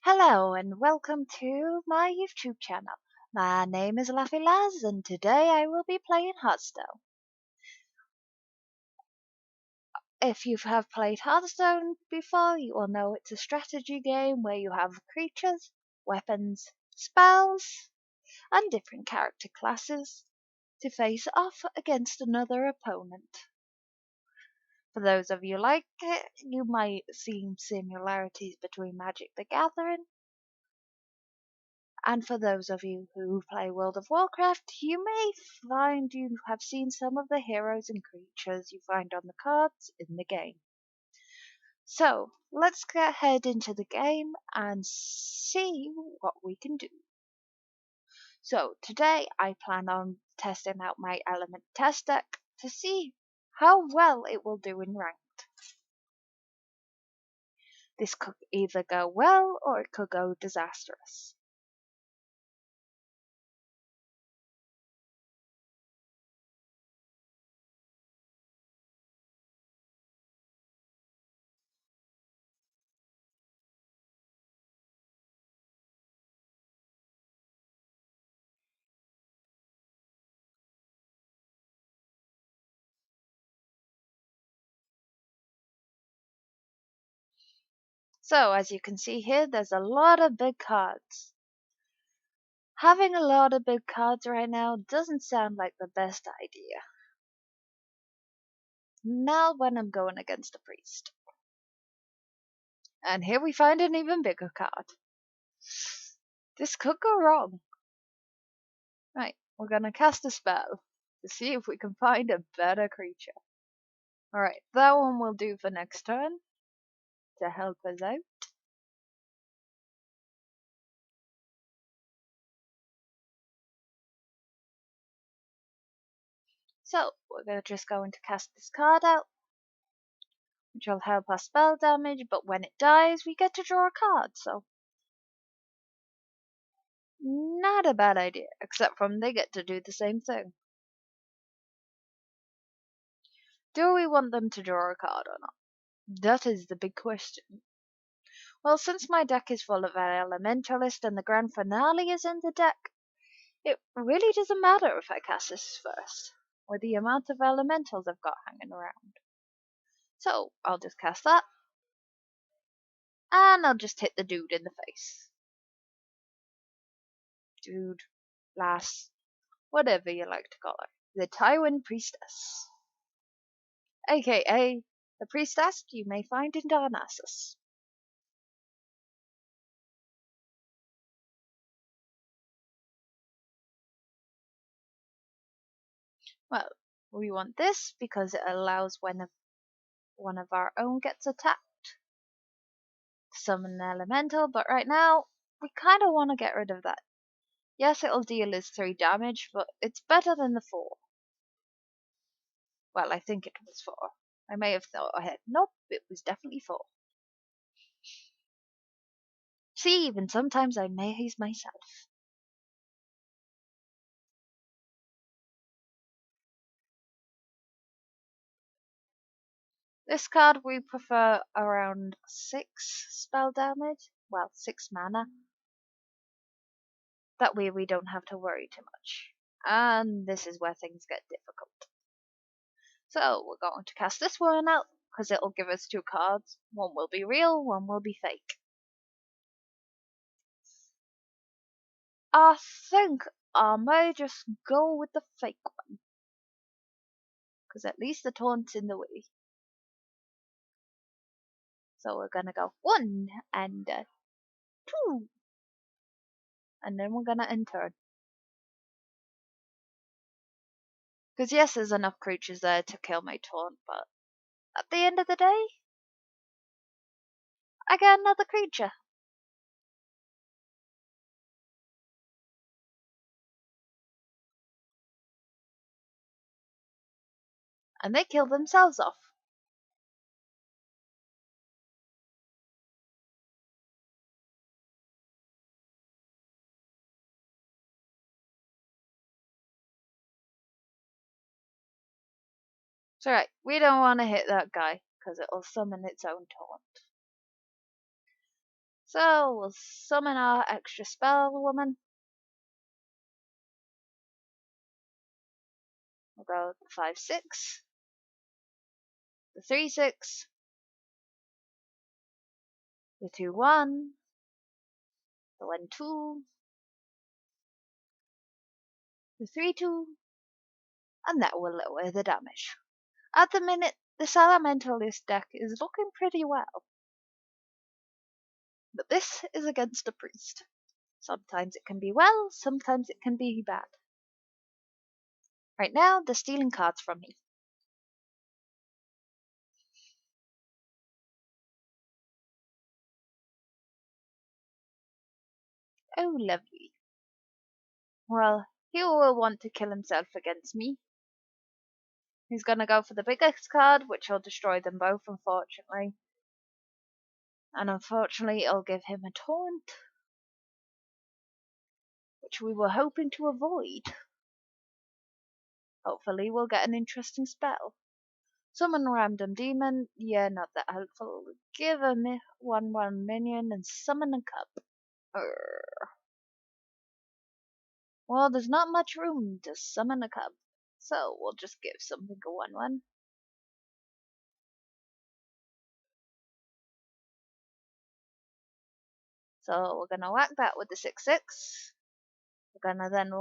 Hello and welcome to my YouTube channel. My name is Laffy Lazz and today I will be playing Hearthstone. If you have played Hearthstone before, you will know it's a strategy game where you have creatures, weapons, spells, and different character classes to face off against another opponent. For those of you like it, you might see similarities between Magic the Gathering. And for those of you who play World of Warcraft, you may find you have seen some of the heroes and creatures you find on the cards in the game. So, let's get head into the game and see what we can do. So, today I plan on testing out my element test deck to see how well it will do in ranked. This could either go well or it could go disastrous. So, as you can see here, there's a lot of big cards. Having a lot of big cards right now doesn't sound like the best idea. Not when I'm going against a priest. And here we find an even bigger card. This could go wrong. Right, we're gonna cast a spell to see if we can find a better creature. Alright, that one will do for next turn to help us out. So, we're just going to cast this card out, which will help our spell damage, but when it dies, we get to draw a card, so not a bad idea, except from they get to do the same thing. Do we want them to draw a card or not? That is the big question. Well, since my deck is full of an Elementalist and the grand finale is in the deck, it really doesn't matter if I cast this first, with the amount of elementals I've got hanging around. So, I'll just cast that, and I'll just hit the dude in the face. Dude, lass, whatever you like to call her. The Tywin Priestess. AKA, the priestess you may find in Darnassus. Well, we want this because it allows when one of our own gets attacked to summon an elemental, but right now we kind of want to get rid of that. Yes, it'll deal us 3 damage, but it's better than the 4. Well, I think it was 4. I may have thought ahead. Nope, it was definitely 4. See, even sometimes I maze myself. This card we prefer around 6 spell damage. Well, 6 mana. That way we don't have to worry too much. And this is where things get difficult. So we're going to cast this one out, because it'll give us 2 cards. One will be real, one will be fake. I think I may just go with the fake one. Because at least the taunt's in the way. So we're gonna go 1 and 2. And then we're gonna enter. Because yes, there's enough creatures there to kill my taunt, but at the end of the day, I get another creature. And they kill themselves off. It's alright, we don't want to hit that guy, because it'll summon its own taunt. So we'll summon our extra spell woman. We'll go the 5/6, the 3/6, the 2/1, the 1/2, the 3/2, and that will lower the damage. At the minute, this Elementalist deck is looking pretty well. But this is against a priest. Sometimes it can be well, sometimes it can be bad. Right now, they're stealing cards from me. Oh, lovely. Well, he will want to kill himself against me. He's gonna go for the biggest card, which will destroy them both, unfortunately. And unfortunately, it'll give him a taunt, which we were hoping to avoid. Hopefully, we'll get an interesting spell. Summon random demon, yeah, not that helpful. Give a 1/1 minion and summon a cub. Well, there's not much room to summon a cub, so we'll just give something a 1/1. So we're gonna whack that with the 6/6. We're gonna then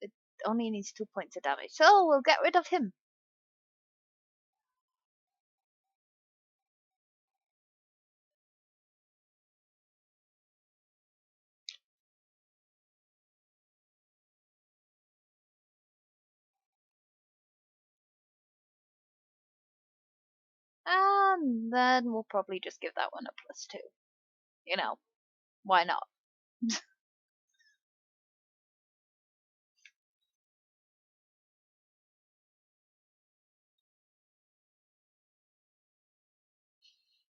it only needs 2 points of damage, so we'll get rid of him. And then we'll probably just give that one a +2. You know, why not?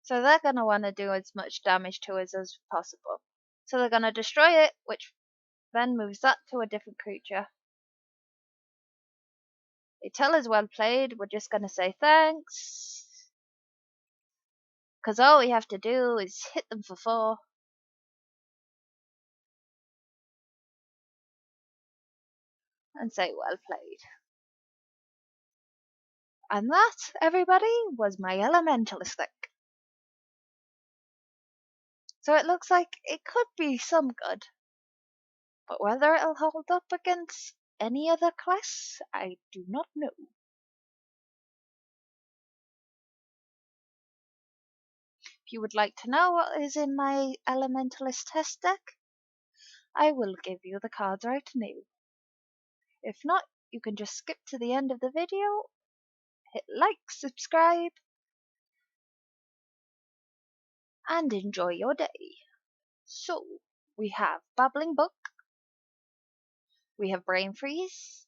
So they're gonna want to do as much damage to us as possible. So they're gonna destroy it, which then moves that to a different creature. They tell us well played, we're just gonna say thanks. Because all we have to do is hit them for 4. And say well played. And that, everybody, was my Elementalist deck. So it looks like it could be some good. But whether it'll hold up against any other class, I do not know. If you would like to know what is in my Elementalist test deck, I will give you the cards right now. If not, you can just skip to the end of the video, hit like, subscribe, and enjoy your day. So, we have Babbling Book, we have Brain Freeze,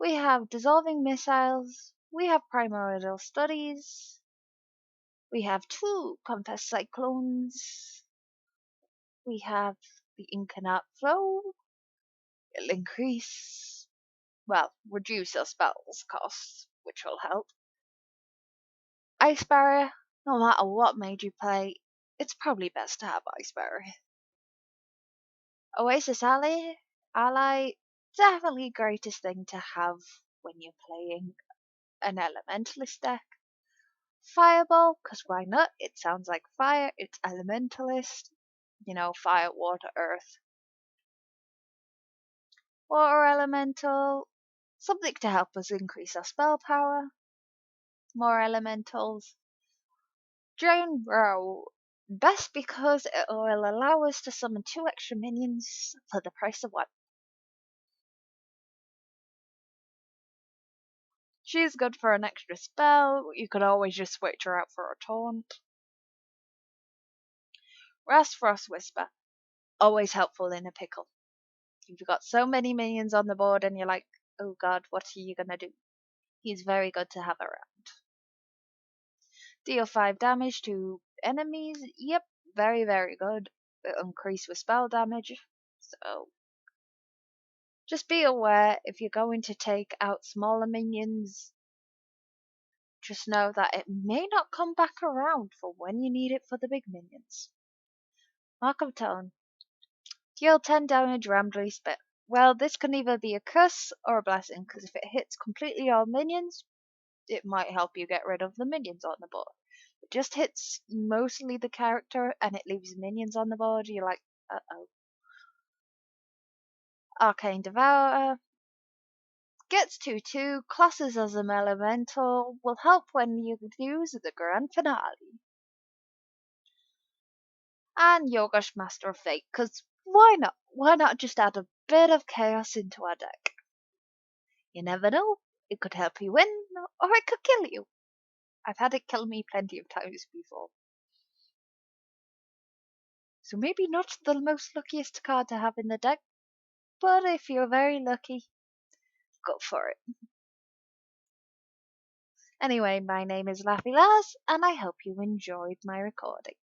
we have Dissolving Missiles, we have Primordial Studies, we have 2 Confection Cyclones, we have the Incanter Flow, it'll reduce our spells costs, which will help. Ice Barrier, no matter what mage you play, it's probably best to have Ice Barrier. Oasis Ally, definitely greatest thing to have when you're playing an Elementalist deck. Fireball, because why not? It sounds like fire, it's Elementalist. You know, fire, water, earth. Water Elemental, something to help us increase our spell power. More elementals. Drain Row, best because it will allow us to summon 2 extra minions for the price of 1. She's good for an extra spell, you could always just switch her out for a taunt. Ras Frostwhisper, always helpful in a pickle. You've got so many minions on the board and you're like, oh god, what are you gonna do? He's very good to have around. Deal 5 damage to enemies, yep, very, very good. It'll increase with spell damage, so just be aware if you're going to take out smaller minions, just know that it may not come back around for when you need it for the big minions. Mark of Tone. Deal 10 damage randomly spit. Well, this can either be a curse or a blessing, because if it hits completely all minions, it might help you get rid of the minions on the board. It just hits mostly the character and it leaves minions on the board, you're like, uh-oh. Arcane Devourer. Gets 2/2, classes as an elemental, will help when you use the grand finale. And Yogosh Master of Fate, because why not? Why not just add a bit of chaos into our deck? You never know, it could help you win, or it could kill you. I've had it kill me plenty of times before. So maybe not the most luckiest card to have in the deck, but if you're very lucky, go for it. Anyway, my name is Laffy Lazz, and I hope you enjoyed my recording.